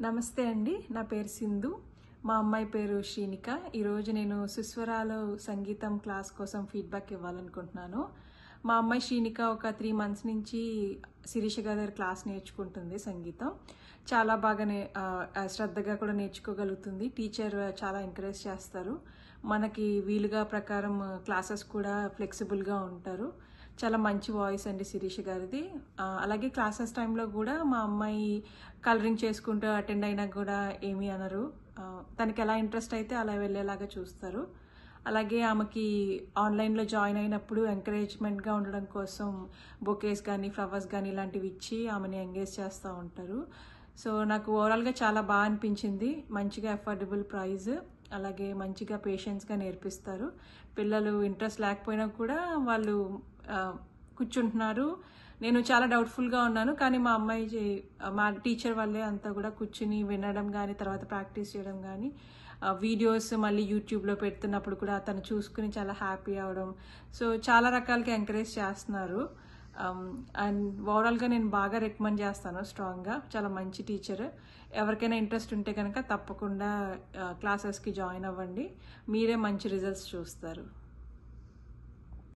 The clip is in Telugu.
నమస్తే అండి. నా పేరు సింధు. మా అమ్మాయి పేరు శ్రీనిక. ఈరోజు నేను సుస్వరాలు సంగీతం క్లాస్ కోసం ఫీడ్బ్యాక్ ఇవ్వాలనుకుంటున్నాను. మా అమ్మాయి శ్రీనిక ఒక 3 months నుంచి శిరీష గారి దగ్గర క్లాస్ నేర్చుకుంటుంది సంగీతం. చాలా బాగా శ్రద్ధగా కూడా నేర్చుకోగలుగుతుంది. టీచర్ చాలా ఎంకరేజ్ చేస్తారు. మనకి వీలుగా ప్రకారం క్లాసెస్ కూడా ఫ్లెక్సిబుల్గా ఉంటారు. చాలా మంచి వాయిస్ అండి శిరీష గారిది. అలాగే క్లాసెస్ టైంలో కూడా మా అమ్మాయి కలరింగ్ చేసుకుంటూ అటెండ్ అయినా కూడా ఏమీ అనరు. తనకి ఎలా ఇంట్రెస్ట్ అయితే అలా వెళ్ళేలాగా చూస్తారు. అలాగే ఆమెకి ఆన్లైన్లో జాయిన్ అయినప్పుడు ఎంకరేజ్మెంట్గా ఉండడం కోసం బొకేస్ కానీ ఫ్లవర్స్ కానీ ఇలాంటివి ఇచ్చి ఆమెని ఎంగేజ్ చేస్తూ ఉంటారు. సో నాకు ఓవరాల్గా చాలా బాగా అనిపించింది. మంచిగా అఫోర్డబుల్ ప్రైస్, అలాగే మంచిగా పేషెన్స్గా నేర్పిస్తారు. పిల్లలు ఇంట్రెస్ట్ లేకపోయినా కూడా వాళ్ళు కూర్చుంటున్నారు. నేను చాలా డౌట్ఫుల్గా ఉన్నాను, కానీ మా అమ్మాయి మా టీచర్ వల్లే అంతా కూడా కూర్చుని వినడం కానీ తర్వాత ప్రాక్టీస్ చేయడం కానీ వీడియోస్ మళ్ళీ యూట్యూబ్లో పెడుతున్నప్పుడు కూడా తను చూసుకుని చాలా హ్యాపీ అవడం. సో చాలా రకాలుగా ఎంకరేజ్ చేస్తున్నారు. అండ్ ఓవరాల్గా నేను బాగా రికమెండ్ చేస్తాను స్ట్రాంగ్గా. చాలా మంచి టీచర్. ఎవరికైనా ఇంట్రెస్ట్ ఉంటే కనుక తప్పకుండా క్లాసెస్కి జాయిన్ అవ్వండి. మీరే మంచి రిజల్ట్స్ చూస్తారు.